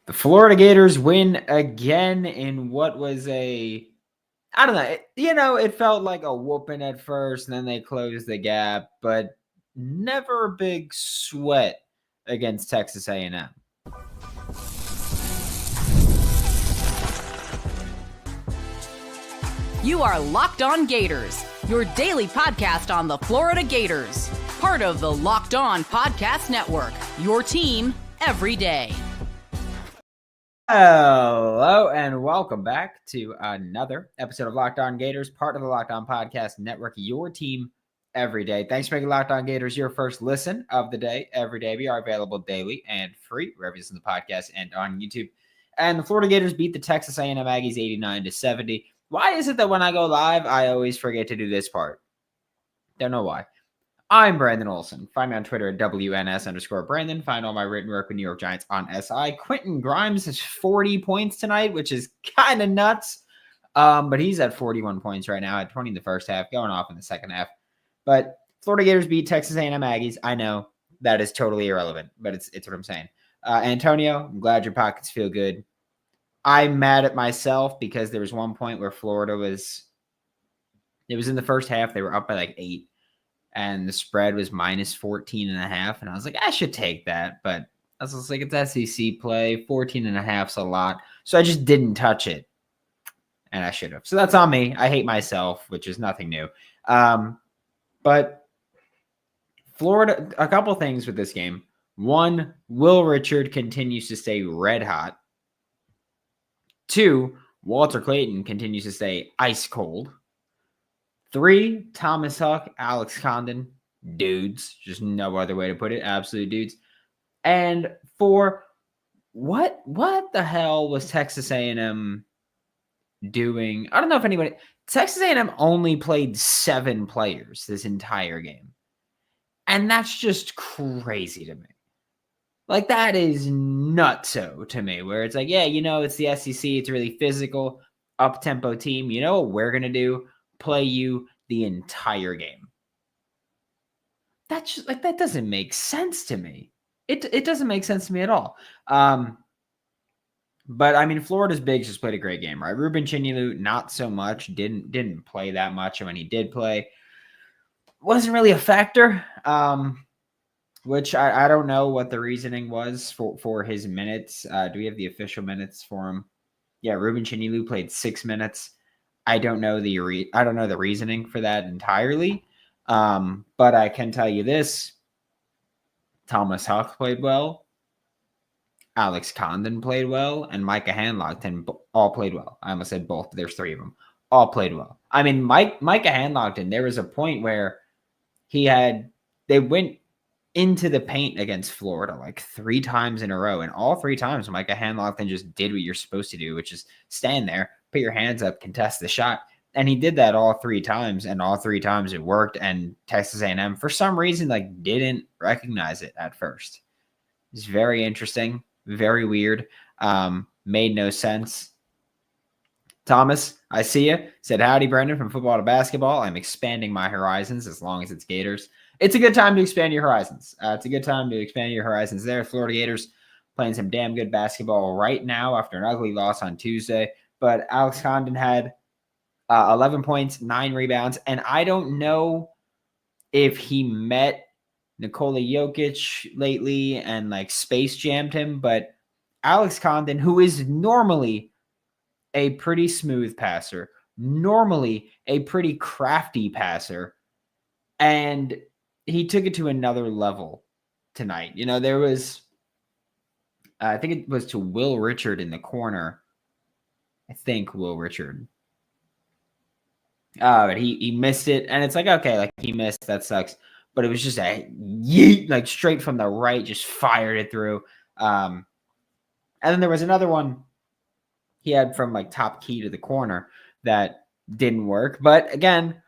The Florida Gators win again in what was I don't know. It felt like a whooping at first, and then they closed the gap, but never a big sweat against Texas A&M. You are Locked On Gators, your daily podcast on the Florida Gators, part of the Locked On Podcast Network, your team every day. Hello and welcome back to another episode of Locked On Gators, part of the Locked On Podcast Network, your team every day. Thanks for making Locked On Gators your first listen of the day every day. We are available daily and free wherever you listen to the podcast and on YouTube. And the Florida Gators beat the Texas A&M Aggies 89-70. Why is it that when I go live, I always forget to do this part? Don't know why. I'm Brandon Olson. Find me on Twitter at WNS_Brandon. Find all my written work with New York Giants on SI. Quentin Grimes has 40 points tonight, which is kind of nuts. But he's at 41 points right now, at 20 in the first half, going off in the second half. But Florida Gators beat Texas A&M Aggies. I know that is totally irrelevant, but it's what I'm saying. Antonio, I'm glad your pockets feel good. I'm mad at myself because there was one point where Florida it was in the first half. They were up by like 8. And the spread was minus 14.5. And I was like, I should take that. But I was just like, it's SEC play. 14.5's a lot. So I just didn't touch it. And I should have. So that's on me. I hate myself, which is nothing new. But Florida, a couple things with this game. One, Will Richard continues to stay red hot. 2, Walter Clayton continues to stay ice cold. 3, Thomas Haugh, Alex Condon, dudes. Just no other way to put it. Absolute dudes. And 4, what the hell was Texas A&M doing? I don't know if anybody... Texas A&M only played 7 players this entire game. And that's just crazy to me. Like, that is nutso to me, where it's like, yeah, it's the SEC. It's a really physical, up-tempo team. You know what we're going to do? Play you the entire game. That's just, like, that doesn't make sense to me. It doesn't make sense to me at all. But I mean, Florida's bigs just played a great game, right? Ruben Chinyelu, not so much. Didn't play that much, and when he did play, wasn't really a factor. Which I don't know what the reasoning was for his minutes. Do we have the official minutes for him? Yeah, Ruben Chinyelu played 6 minutes. I don't know the reasoning for that entirely. But I can tell you this. Thomas Haugh played well. Alex Condon played well. And Micah Handlogton all played well. I almost said both, but there's 3 of them. All played well. I mean, Micah Handlogton, there was a point where they went into the paint against Florida like 3 times in a row. And all 3 times, Micah Handlogton just did what you're supposed to do, which is stand there, put your hands up, contest the shot. And he did that all 3 times, and all 3 times it worked. And Texas A&M, for some reason, didn't recognize it at first. It's very interesting, very weird. Made no sense. Thomas, I see you. Said, howdy, Brendan, from football to basketball. I'm expanding my horizons as long as it's Gators. It's a good time to expand your horizons. It's a good time to expand your horizons there. Florida Gators playing some damn good basketball right now after an ugly loss on Tuesday. But Alex Condon had 11 points, 9 rebounds. And I don't know if he met Nikola Jokic lately and space jammed him. But Alex Condon, who is normally a pretty smooth passer, normally a pretty crafty passer, and he took it to another level tonight. There was, I think it was to Will Richard in the corner. I think Will Richard. But he missed it, and it's okay, he missed, that sucks. But it was just a yeet, straight from the right, just fired it through. And then there was another one he had from top key to the corner that didn't work. But again,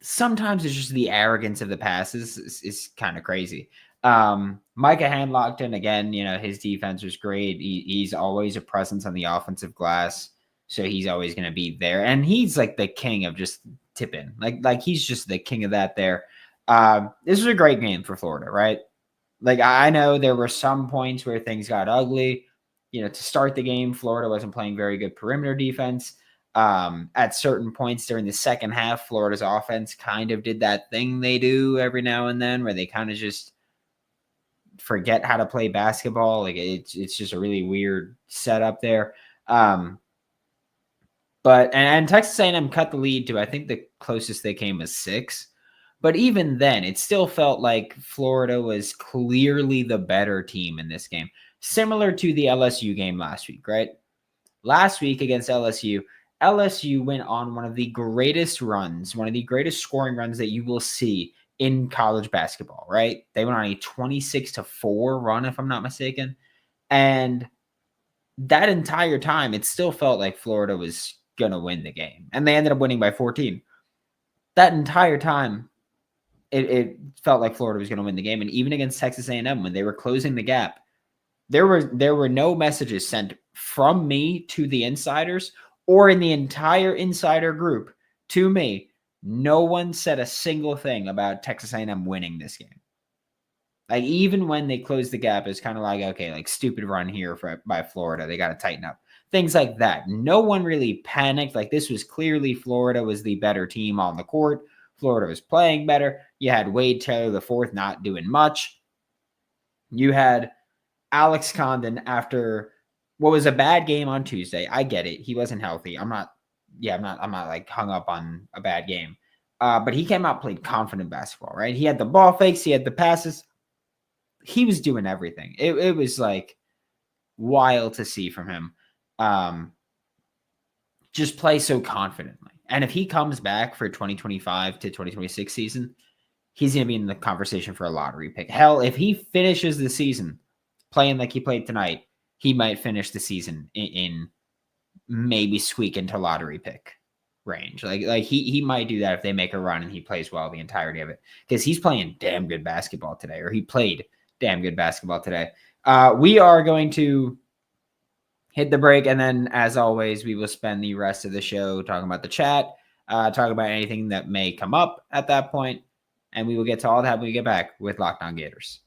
sometimes it's just the arrogance of the passes is kind of crazy. Micah Handlogton, again, his defense was great. He's always a presence on the offensive glass, so he's always going to be there. And he's the king of just tipping. He's just the king of that there. This was a great game for Florida, right? I know there were some points where things got ugly. to start the game, Florida wasn't playing very good perimeter defense. At certain points during the second half, Florida's offense kind of did that thing they do every now and then where they kind of just forget how to play basketball. Like it's just a really weird setup there. But Texas A&M cut the lead to, I think the closest they came was 6. But even then, it still felt like Florida was clearly the better team in this game. Similar to the LSU game last week, right? Last week against LSU went on one of the greatest runs, one of the greatest scoring runs that you will see in college basketball, right? They went on a 26-4 run, if I'm not mistaken. And that entire time, it still felt like Florida was going to win the game. And they ended up winning by 14. That entire time, it felt like Florida was going to win the game. And even against Texas A&M, when they were closing the gap, there were no messages sent from me to the insiders or in the entire insider group to me. No one said a single thing about Texas A&M winning this game. Like, even when they closed the gap, it's kind of like, okay, like, stupid run here by Florida. They got to tighten up. Things like that. No one really panicked. Like, this was clearly Florida was the better team on the court. Florida was playing better. You had Wade Taylor IV not doing much. You had Alex Condon after what was a bad game on Tuesday. I get it. He wasn't healthy. I'm not like hung up on a bad game. But he came out, played confident basketball, right? He had the ball fakes. He had the passes. He was doing everything. It was like wild to see from him. Just play so confidently. And if he comes back for 2025 to 2026 season, he's going to be in the conversation for a lottery pick. Hell, if he finishes the season playing like he played tonight, he might finish the season in maybe squeak into lottery pick range. Like he might do that if they make a run and he plays well the entirety of it, because he's playing damn good basketball today, or he played damn good basketball today. We are going to hit the break, and then, as always, we will spend the rest of the show talking about the chat, talking about anything that may come up at that point, and we will get to all that when we get back with Locked On Gators.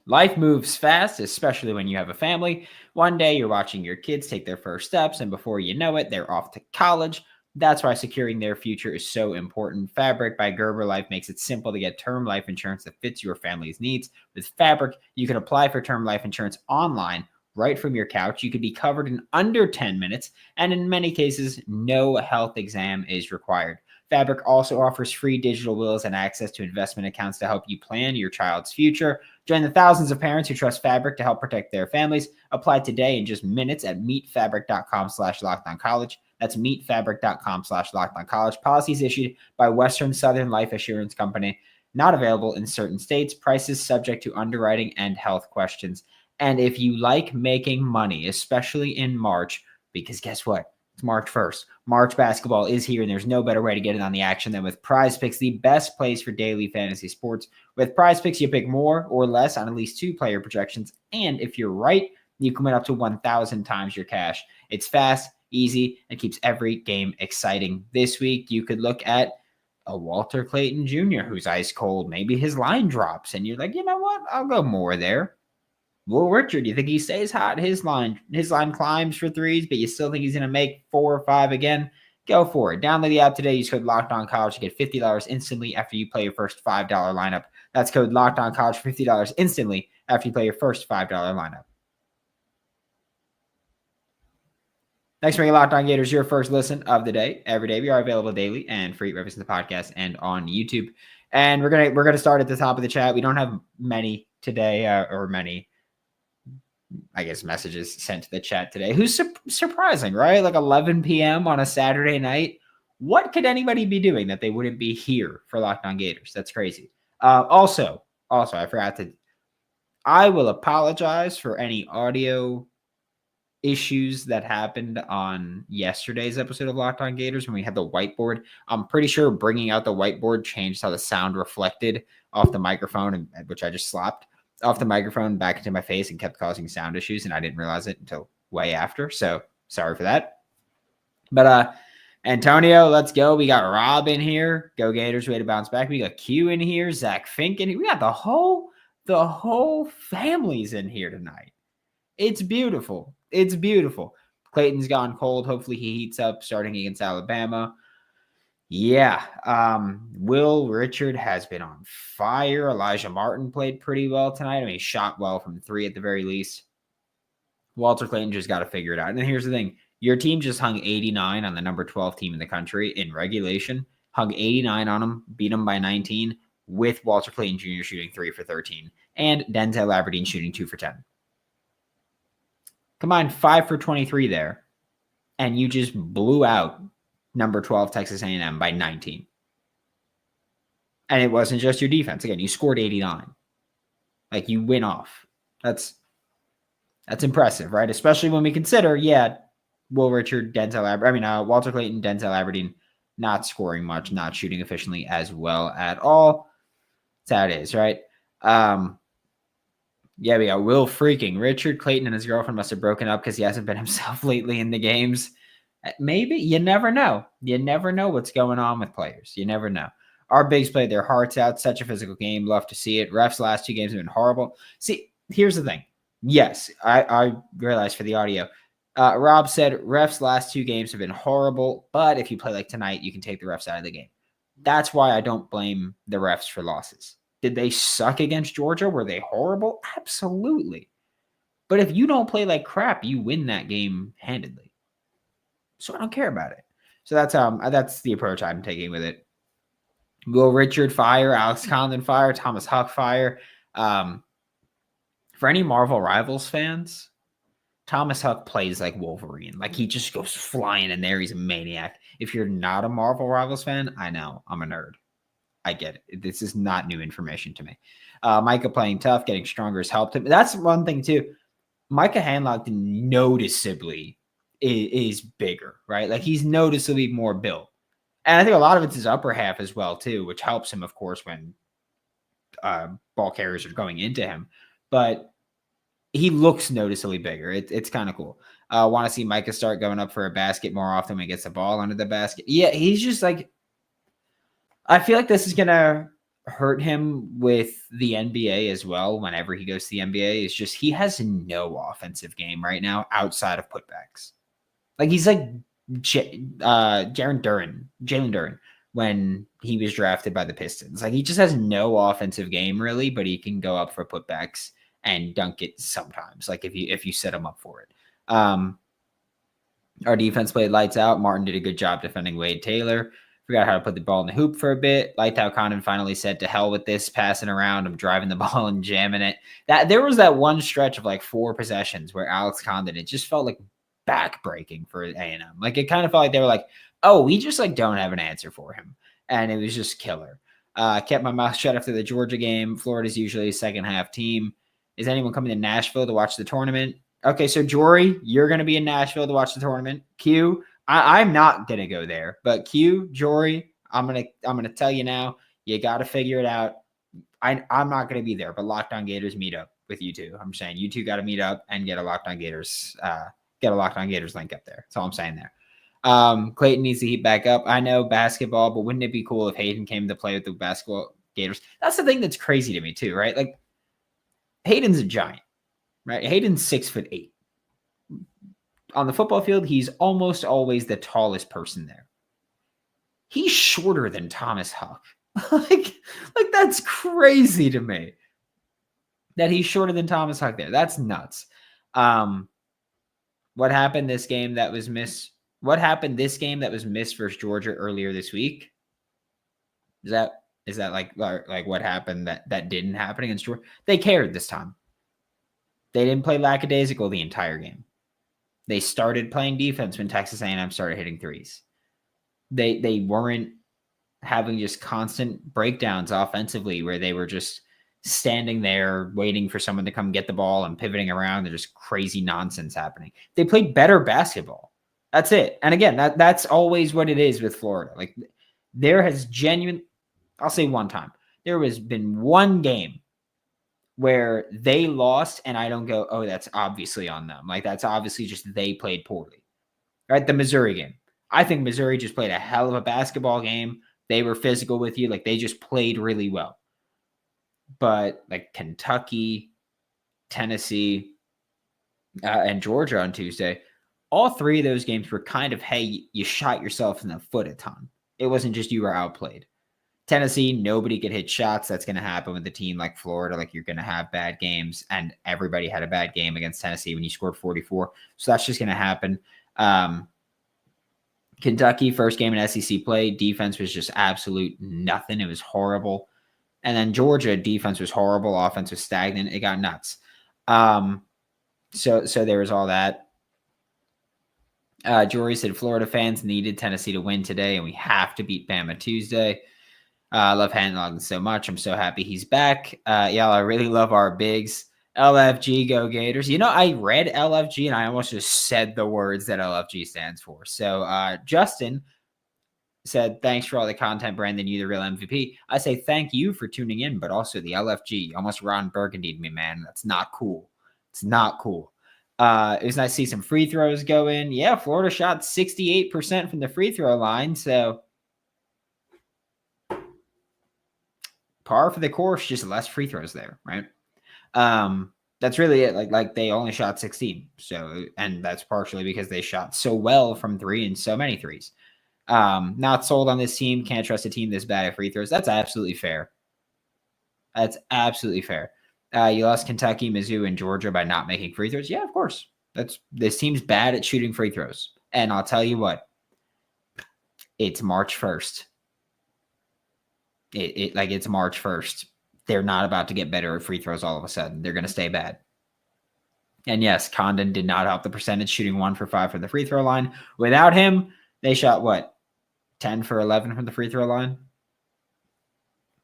Life moves fast, especially when you have a family. One day you're watching your kids take their first steps, and before you know it, they're off to college. That's why securing their future is so important. Fabric by Gerber Life makes it simple to get term life insurance that fits your family's needs. With Fabric, you can apply for term life insurance online right from your couch. You could be covered in under 10 minutes, and in many cases, no health exam is required. Fabric also offers free digital wills and access to investment accounts to help you plan your child's future. Join the thousands of parents who trust Fabric to help protect their families. Apply today in just minutes at meetfabric.com/lockedoncollege. That's meetfabric.com/lockedoncollege. Policies issued by Western Southern Life Assurance Company. Not available in certain states. Prices subject to underwriting and health questions. And if you like making money, especially in March, because guess what? It's March 1st. March basketball is here, and there's no better way to get in on the action than with PrizePicks, the best place for daily fantasy sports. With PrizePicks, you pick more or less on at least 2 player projections, and if you're right, you can win up to 1,000 times your cash. It's fast, easy, and keeps every game exciting. This week, you could look at a Walter Clayton Jr. who's ice cold. Maybe his line drops, and you're like, you know what? I'll go more there. Will Richard, you think he stays hot? His line climbs for threes, but you still think he's going to make 4 or 5 again? Go for it. Download the app today. Use code LOCKEDONCollege to get $50 instantly after you play your first $5 lineup. That's code LOCKEDONCollege for $50 instantly after you play your first $5 lineup. Thanks for making Locked On Gators your first listen of the day. Every day we are available daily and free reference to the podcast and on YouTube. And we're gonna start at the top of the chat. We don't have many today, or many, I guess, messages sent to the chat today. Who's surprising, right? Like 11 p.m. on a Saturday night. What could anybody be doing that they wouldn't be here for Locked On Gators? That's crazy. Also, I forgot to. I will apologize for any audio issues that happened on yesterday's episode of Locked On Gators when we had the whiteboard. I'm pretty sure bringing out the whiteboard changed how the sound reflected off the microphone, which I just slapped off the microphone back into my face and kept causing sound issues, and I didn't realize it until way after. So sorry for that. But Antonio, let's go. We got Rob in here. Go Gators, way to bounce back. We got Q in here. Zach Fink in here. We got the whole The whole family's in here tonight. It's beautiful. It's beautiful. Clayton's gone cold. Hopefully he heats up starting against Alabama. Yeah. Will Richard has been on fire. Elijah Martin played pretty well tonight. I mean, he shot well from 3 at the very least. Walter Clayton just got to figure it out. And here's the thing. Your team just hung 89 on the number 12 team in the country in regulation. Hung 89 on them, beat them by 19 with Walter Clayton Jr. shooting 3 for 13 and Denzel Aberdeen shooting 2 for 10. Combined 5 for 23 there, and you just blew out number 12 Texas A&M by 19. And it wasn't just your defense. Again, you scored 89. Like, you went off. That's impressive, right? Especially when we consider, Will Richard, Walter Clayton, Denzel Aberdeen not scoring much, not shooting efficiently as well at all. That's how it is, right? We got Will freaking Richard. Clayton and his girlfriend must have broken up because he hasn't been himself lately in the games. Maybe. You never know. You never know what's going on with players. You never know. Our bigs played their hearts out. Such a physical game. Love to see it. Refs' last 2 games have been horrible. See, here's the thing. Yes, I realized for the audio. Rob said refs' last 2 games have been horrible, but if you play like tonight, you can take the refs out of the game. That's why I don't blame the refs for losses. Did they suck against Georgia? Were they horrible? Absolutely. But if you don't play like crap, you win that game handedly. So I don't care about it. So that's the approach I'm taking with it. Will Richard fire, Alex Condon fire, Thomas Haugh fire. For any Marvel Rivals fans, Thomas Haugh plays like Wolverine. Like, he just goes flying in there. He's a maniac. If you're not a Marvel Rivals fan, I know. I'm a nerd. I get it. This is not new information to me. Micah playing tough, getting stronger has helped him. That's one thing, too. Micah Hanlock noticeably is bigger, right? Like, he's noticeably more built. And I think a lot of it's his upper half as well, too, which helps him, of course, when ball carriers are going into him. But he looks noticeably bigger. It's kind of cool. Want to see Micah start going up for a basket more often when he gets the ball under the basket. Yeah, he's just like, I feel like this is going to hurt him with the NBA as well whenever he goes to the NBA. It's just he has no offensive game right now outside of putbacks. Like, he's like Jalen Duren when he was drafted by the Pistons. Like, he just has no offensive game really, but he can go up for putbacks and dunk it sometimes, like if you set him up for it. Our defense played lights out. Martin did a good job defending Wade Taylor. Forgot how to put the ball in the hoop for a bit. Liked how Condon finally said, to hell with this, passing around. I'm driving the ball and jamming it. That there was that one stretch of like 4 possessions where Alex Condon, it just felt like backbreaking for A&M. Like, it kind of felt like they were like, oh, we just like don't have an answer for him. And it was just killer. Kept my mouth shut after the Georgia game. Florida's usually a second half team. Is anyone coming to Nashville to watch the tournament? Okay, so Jory, you're going to be in Nashville to watch the tournament. Q, I'm not going to go there, but Q, Jory, I'm gonna tell you now, you got to figure it out. I'm not going to be there, but Locked On Gators meet up with you two. I'm saying you two got to meet up and get a Locked On Gators link up there. That's all I'm saying there. Clayton needs to heat back up. I know basketball, but wouldn't it be cool if Hayden came to play with the basketball Gators? That's the thing that's crazy to me too, right? Like, Hayden's a giant, right? Hayden's 6'8". On the football field, he's almost always the tallest person there. He's shorter than Thomas Haugh. like that's crazy to me. That he's shorter than Thomas Haugh there. That's nuts. What happened this game that was missed? What happened this game that was missed versus Georgia earlier this week? Is that like what happened that didn't happen against Georgia? They cared this time. They didn't play lackadaisical the entire game. They started playing defense when Texas A&M started hitting threes. They weren't having just constant breakdowns offensively where they were just standing there waiting for someone to come get the ball and pivoting around. There's just crazy nonsense happening. They played better basketball. That's it. And again, that's always what it is with Florida. Like, there has I'll say one time, there has been one game where they lost and I don't go, oh, that's obviously on them. Like, that's obviously just they played poorly. Right? The Missouri game. I think Missouri just played a hell of a basketball game. They were physical with you. Like, they just played really well. but like Kentucky, Tennessee, and Georgia on Tuesday, all three of those games were kind of, hey, you shot yourself in the foot a ton. It wasn't just you were outplayed. Tennessee, nobody could hit shots. That's going to happen with a team like Florida. Like, you're going to have bad games, and everybody had a bad game against Tennessee when you scored 44. So that's just going to happen. Kentucky, first game in SEC play, defense was just absolute nothing. It was horrible. And then Georgia, defense was horrible. Offense was stagnant. It got nuts. So there was all that. Jory said Florida fans needed Tennessee to win today, and we have to beat Bama Tuesday. I love Hanlon so much. I'm so happy he's back. Yeah, I really love our bigs. LFG, go Gators. You know, I read LFG, and I almost just said the words that LFG stands for. So Justin said, thanks for all the content, Brandon. You the real MVP. I say thank you for tuning in, but also the LFG. Almost Ron Burgundy me, man. That's not cool. It's not cool. It was nice to see some free throws go in. Yeah, Florida shot 68% from the free throw line. So par for the course, just less free throws there, right? That's really it. Like they only shot 16. So, and that's partially because they shot so well from three and so many threes. Not sold on this team. Can't trust a team this bad at free throws. That's absolutely fair. That's absolutely fair. You lost Kentucky, Mizzou, and Georgia by not making free throws. Yeah, of course. This team's bad at shooting free throws. And I'll tell you what, it's March 1st. It's March 1st. They're not about to get better at free throws all of a sudden. They're going to stay bad. And yes, Condon did not help the percentage, shooting 1 for 5 from the free throw line. Without him, they shot what? 10 for 11 from the free throw line?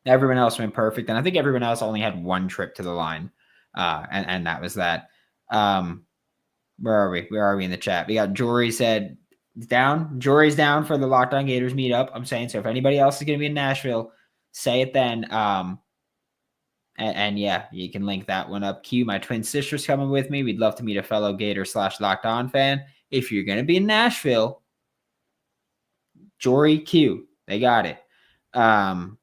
Everyone else went perfect. And I think everyone else only had one trip to the line. And that was that. Where are we? Where are we in the chat? We got Jory said down. Jory's down for the Locked On Gators meetup. I'm saying, so if anybody else is going to be in Nashville, say it then. And yeah, you can link that one up. Q, my twin sister's coming with me. We'd love to meet a fellow Gator / Locked On fan. If you're going to be in Nashville, Jory, Q, they got it.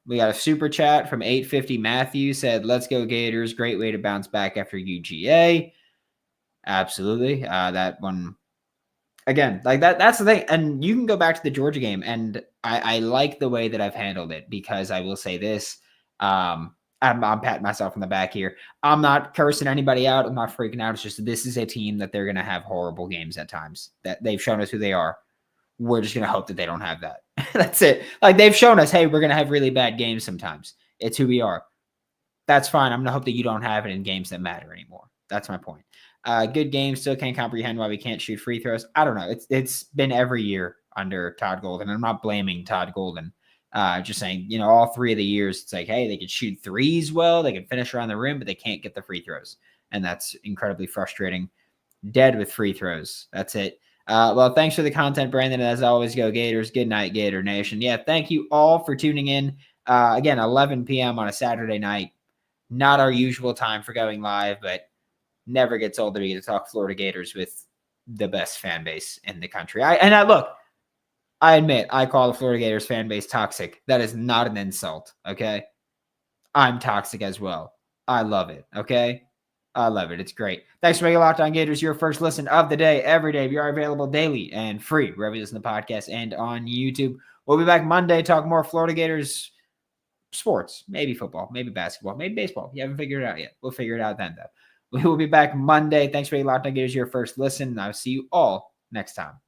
We got a super chat from 850 Matthew said, let's go Gators. Great way to bounce back after UGA. Absolutely. That one again, like that's the thing. And you can go back to the Georgia game, and I like the way that I've handled it, because I will say this. I'm patting myself on the back here. I'm not cursing anybody out. I'm not freaking out. It's just, this is a team that they're going to have horrible games at times. That they've shown us who they are. We're just going to hope that they don't have that. That's it. Like, they've shown us, hey, we're going to have really bad games sometimes. It's who we are. That's fine. I'm going to hope that you don't have it in games that matter anymore. That's my point. Good game. Still can't comprehend why we can't shoot free throws. I don't know. It's been every year under Todd Golden. I'm not blaming Todd Golden. Just saying, you know, all 3 of the years, it's like, hey, they could shoot threes well. They can finish around the rim, but they can't get the free throws. And that's incredibly frustrating. Dead with free throws. That's it. Well, thanks for the content, Brandon. As always, go Gators. Good night, Gator Nation. Yeah, thank you all for tuning in. Again, 11 p.m. on a Saturday night. Not our usual time for going live, but never gets old to be to talk Florida Gators with the best fan base in the country. Look, I admit I call the Florida Gators fan base toxic. That is not an insult, okay? I'm toxic as well. I love it, okay? I love it. It's great. Thanks for making Locked On Gators your first listen of the day every day. We are available daily and free wherever you listen to podcasts and on YouTube. We'll be back Monday, talk more Florida Gators sports, maybe football, maybe basketball, maybe baseball. You haven't figured it out yet. We'll figure it out then, though. We will be back Monday. Thanks for making Locked On Gators your first listen. I'll see you all next time.